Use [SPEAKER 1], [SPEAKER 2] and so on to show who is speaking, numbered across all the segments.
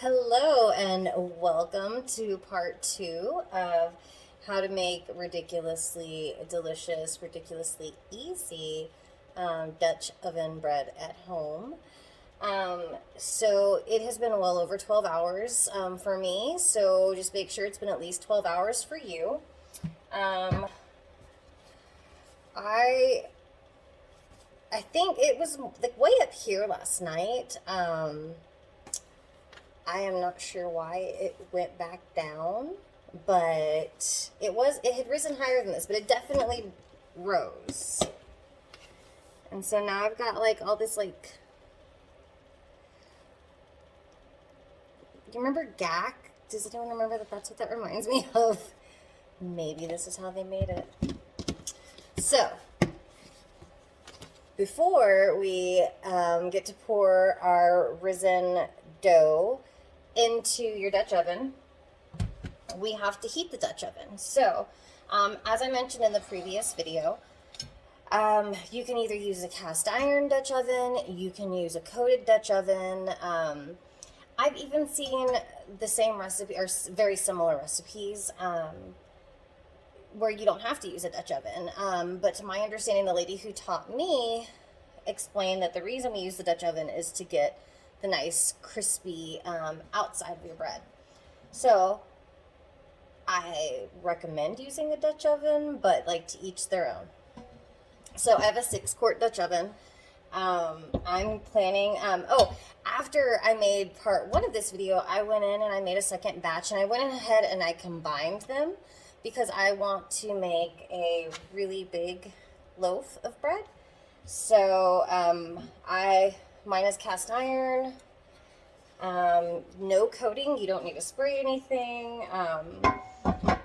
[SPEAKER 1] Hello and welcome to part two of how to make ridiculously delicious, ridiculously easy Dutch oven bread at home. So it has been well over 12 hours for me, so just make sure it's been at least 12 hours for you. Um, I I think it was like way up here last night. I am not sure why it went back down, but it had risen higher than this, but it definitely rose. And so now I've got like all this like, you remember GAC? Does anyone remember that that's what that reminds me of? Maybe this is how they made it. So, before we get to pour our risen dough into your Dutch oven, we have to heat the Dutch oven. So, as I mentioned in the previous video, you can either use a cast iron Dutch oven, you can use a coated Dutch oven. I've even seen the same recipe or very similar recipes where you don't have to use a Dutch oven. But to my understanding, the lady who taught me explained that the reason we use the Dutch oven is to get the nice crispy outside of your bread. So I recommend using a Dutch oven, but like to each their own. So I have a 6-quart Dutch oven. I'm planning, after I made part one of this video, I went in and I made a second batch, and I went ahead and I combined them because I want to make a really big loaf of bread. So mine is cast iron, no coating, you don't need to spray anything.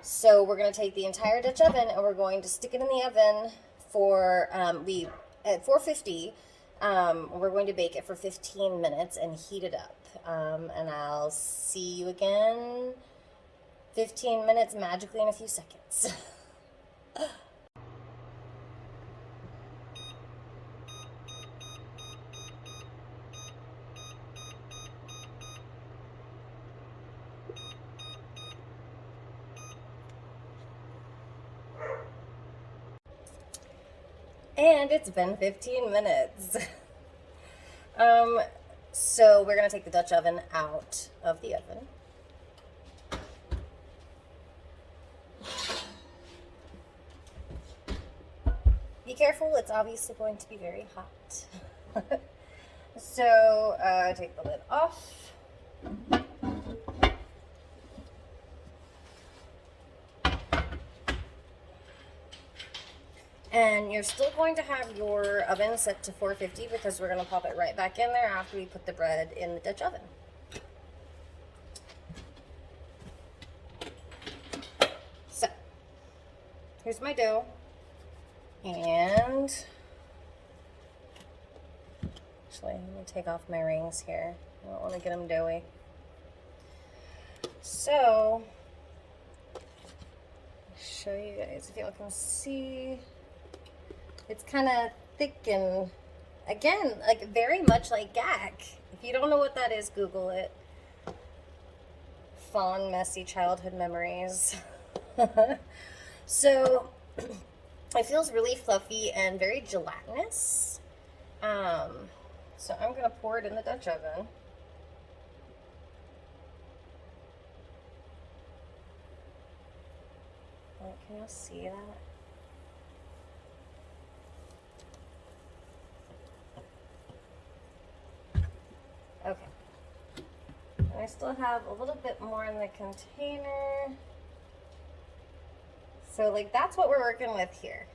[SPEAKER 1] So we're going to take the entire Dutch oven and we're going to stick it in the oven for, at 450, we're going to bake it for 15 minutes and heat it up. And I'll see you again 15 minutes magically in a few seconds. And it's been 15 minutes. So we're gonna take the Dutch oven out of the oven. Be careful, it's obviously going to be very hot. So take the lid off. And you're still going to have your oven set to 450 because we're going to pop it right back in there after we put the bread in the Dutch oven. So, here's my dough. And actually, let me take off my rings here. I don't want to get them doughy. So, show you guys if you all can see. It's kind of thick and, again, like very much like GAC. If you don't know what that is, Google it. Fond, messy childhood memories. So, it feels really fluffy and very gelatinous. So I'm going to pour it in the Dutch oven. Can you see that? Okay. And I still have a little bit more in the container. So like that's what we're working with here.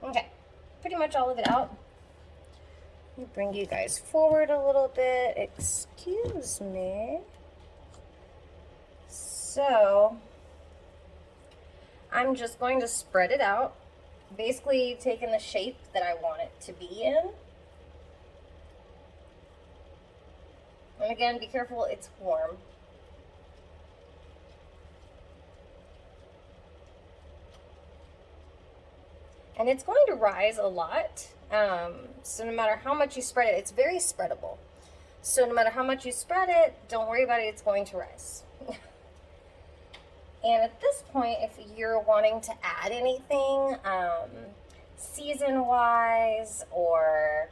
[SPEAKER 1] Okay, pretty much all of it out. Let me bring you guys forward a little bit. Excuse me. So, I'm just going to spread it out, basically taking the shape that I want it to be in. And again, be careful, it's warm. and it's going to rise a lot. So no matter how much you spread it, it's very spreadable. So no matter how much you spread it, don't worry about it, it's going to rise. And at this point, if you're wanting to add anything, season-wise, or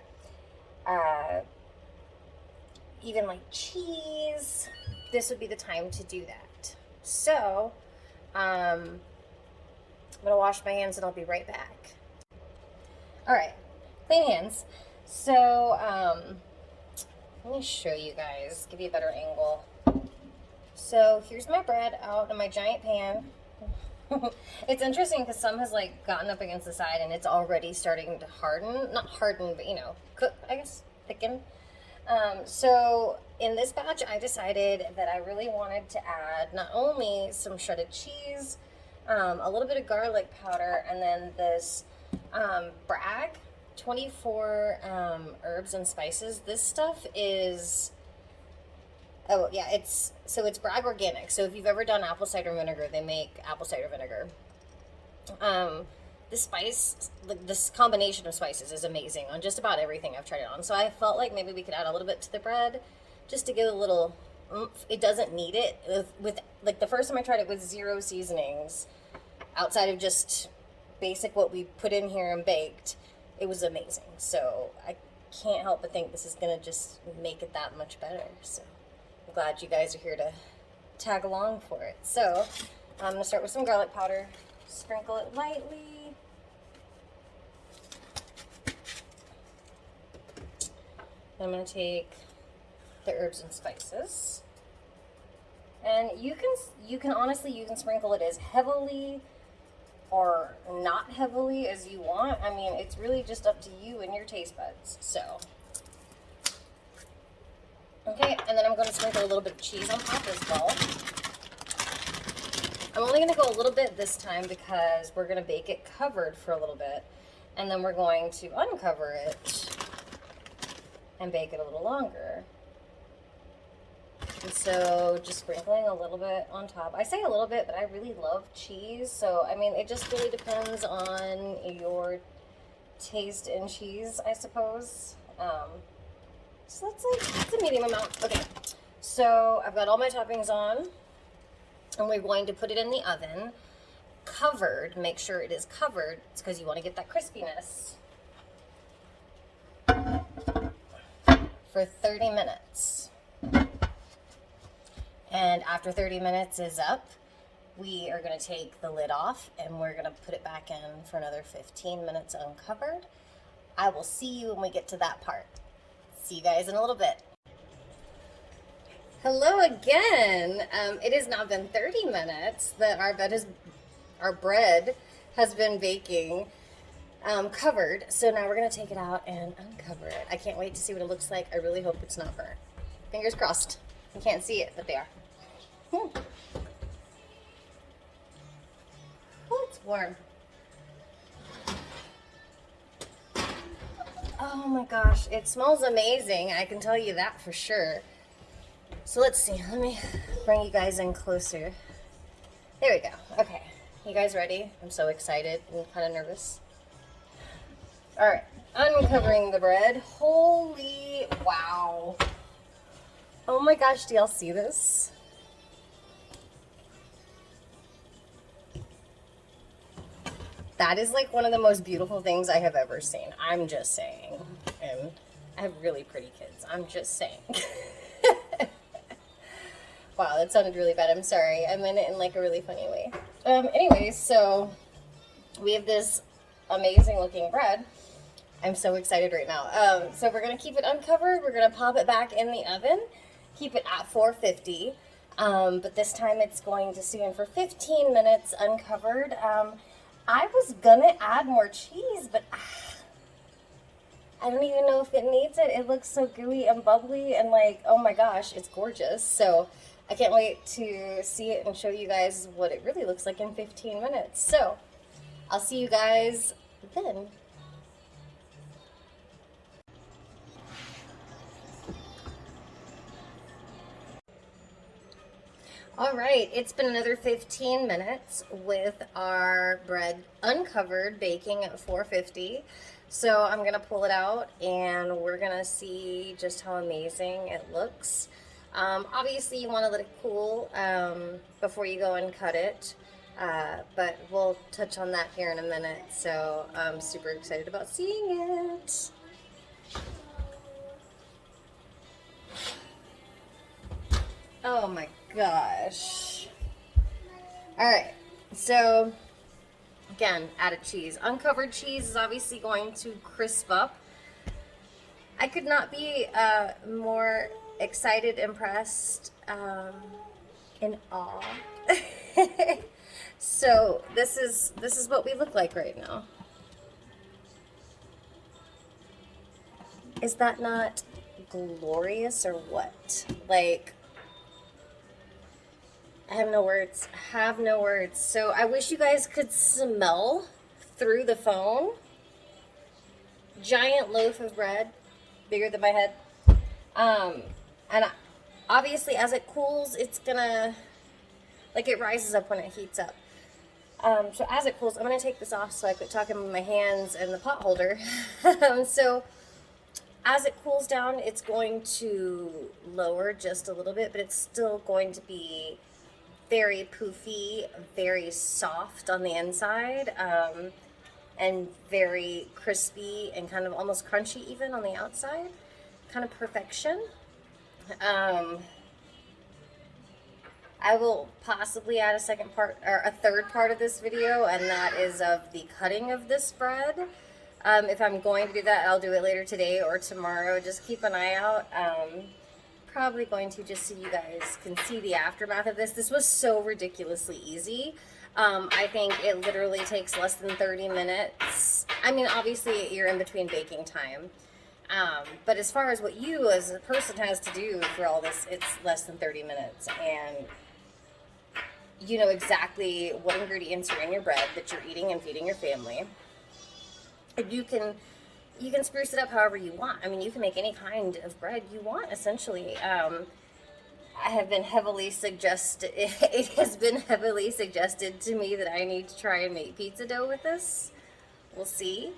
[SPEAKER 1] even like cheese, this would be the time to do that. So, I'm gonna wash my hands and I'll be right back. All right, clean hands. So, let me show you guys, give you a better angle. So here's my bread out in my giant pan. It's interesting because some has like gotten up against the side and it's already starting to harden. Not harden, but you know, cook, I guess, thicken. So in this batch, I decided that I really wanted to add not only some shredded cheese, a little bit of garlic powder, and then this Bragg 24 herbs and spices. This stuff is, oh yeah, it's Bragg Organic. So if you've ever done apple cider vinegar, they make apple cider vinegar. This spice, this combination of spices is amazing on just about everything I've tried it on. So I felt like maybe we could add a little bit to the bread just to give a little oomph. It doesn't need it. With like the first time I tried it with 0 seasonings, outside of just basic what we put in here and baked, it was amazing. So I can't help but think this is gonna just make it that much better. So I'm glad you guys are here to tag along for it. So I'm gonna start with some garlic powder, sprinkle it lightly. I'm going to take the herbs and spices, and you can honestly, you can sprinkle it as heavily or not heavily as you want. I mean, it's really just up to you and your taste buds. So, okay, and then I'm going to sprinkle a little bit of cheese on top as well. I'm only going to go a little bit this time because we're going to bake it covered for a little bit, and then we're going to uncover it and bake it a little longer. And so just sprinkling a little bit on top. I say a little bit, but I really love cheese. So, I mean, it just really depends on your taste in cheese, I suppose. So that's a medium amount. Okay, so I've got all my toppings on, and we're going to put it in the oven, covered. Make sure it is covered. It's because you want to get that crispiness. For 30 minutes. And after 30 minutes is up, we are going to take the lid off and we're going to put it back in for another 15 minutes uncovered. I will see you when we get to that part. See you guys in a little bit. Hello again. It has now been 30 minutes that our bread has been baking. Covered. So now we're going to take it out and uncover it. I can't wait to see what it looks like. I really hope it's not burnt. Fingers crossed. You can't see it, but they are. Oh, it's warm. Oh my gosh, it smells amazing. I can tell you that for sure. So let's see. Let me bring you guys in closer. There we go. Okay. You guys ready? I'm so excited and kind of nervous. All right, uncovering the bread. Holy wow. Oh my gosh, do y'all see this? That is like one of the most beautiful things I have ever seen. I'm just saying. And I have really pretty kids. I'm just saying. Wow, that sounded really bad. I'm sorry. I meant it in like a really funny way. Anyways, so we have this amazing looking bread. I'm so excited right now. So we're going to keep it uncovered. We're going to pop it back in the oven. Keep it at 450. But this time it's going to steam for 15 minutes uncovered. I was going to add more cheese, but I don't even know if it needs it. It looks so gooey and bubbly and like, oh my gosh, it's gorgeous. So I can't wait to see it and show you guys what it really looks like in 15 minutes. So I'll see you guys then. All right, it's been another 15 minutes with our bread uncovered, baking at 450. So I'm gonna pull it out and we're gonna see just how amazing it looks. Obviously you wanna let it cool before you go and cut it. But we'll touch on that here in a minute. So I'm super excited about seeing it. Oh my gosh. All right, so again, added cheese. Uncovered cheese is obviously going to crisp up. I could not be more excited, impressed, in awe. So this is what we look like right now. Is that not glorious or what? Like, I have no words. Have no words. So I wish you guys could smell through the phone. Giant loaf of bread, bigger than my head. And obviously as it cools, it's gonna, like, it rises up when it heats up. So as it cools, I'm gonna take this off so I quit talking with my hands and the pot holder. So as it cools down, it's going to lower just a little bit, but it's still going to be very poofy, very soft on the inside, and very crispy and kind of almost crunchy even on the outside. Kind of perfection. I will possibly add a second part or a third part of this video, and that is of the cutting of this bread. If I'm going to do that, I'll do it later today or tomorrow. Just keep an eye out. Probably going to, just so you guys can see the aftermath of this. This was so ridiculously easy. I think it literally takes less than 30 minutes. I mean, obviously you're in between baking time. But as far as what you as a person has to do for all this, it's less than 30 minutes. And you know exactly what ingredients are in your bread that you're eating and feeding your family. And you can spruce it up however you want. I mean, you can make any kind of bread you want, essentially. I have been heavily suggested, it has been heavily suggested to me that I need to try and make pizza dough with this. We'll see.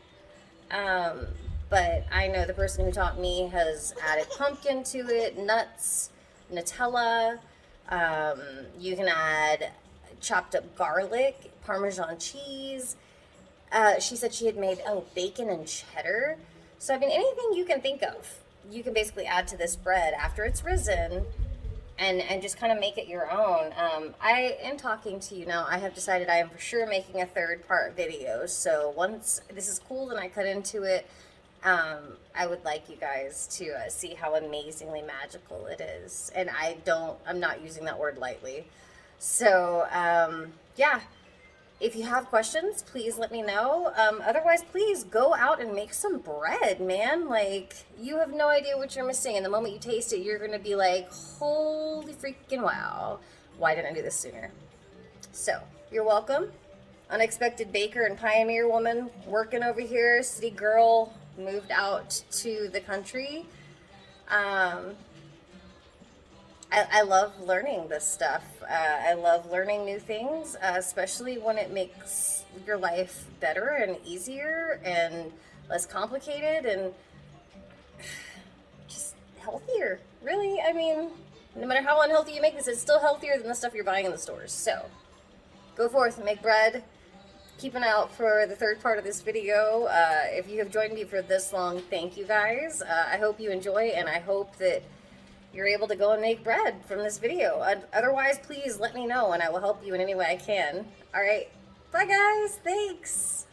[SPEAKER 1] But I know the person who taught me has added pumpkin to it, nuts, Nutella. You can add chopped up garlic, Parmesan cheese. She said she had made, bacon and cheddar. So, I mean, anything you can think of, you can basically add to this bread after it's risen and just kind of make it your own. I am talking to you now. I have decided I am for sure making a third part video. So once this is cooled and I cut into it, I would like you guys to see how amazingly magical it is. And I'm not using that word lightly. So, yeah. If you have questions, please let me know. Otherwise, please go out and make some bread, man. Like, you have no idea what you're missing. And the moment you taste it, you're going to be like, holy freaking wow. Why didn't I do this sooner? So, you're welcome. Unexpected baker and pioneer woman working over here. City girl moved out to the country. I love learning this stuff. I love learning new things, especially when it makes your life better and easier and less complicated and just healthier. Really, I mean, no matter how unhealthy you make this, it's still healthier than the stuff you're buying in the stores. So, go forth and make bread. Keep an eye out for the third part of this video. If you have joined me for this long, thank you guys. I hope you enjoy, and I hope that you're able to go and make bread from this video. Otherwise, please let me know and I will help you in any way I can. All right. Bye, guys. Thanks.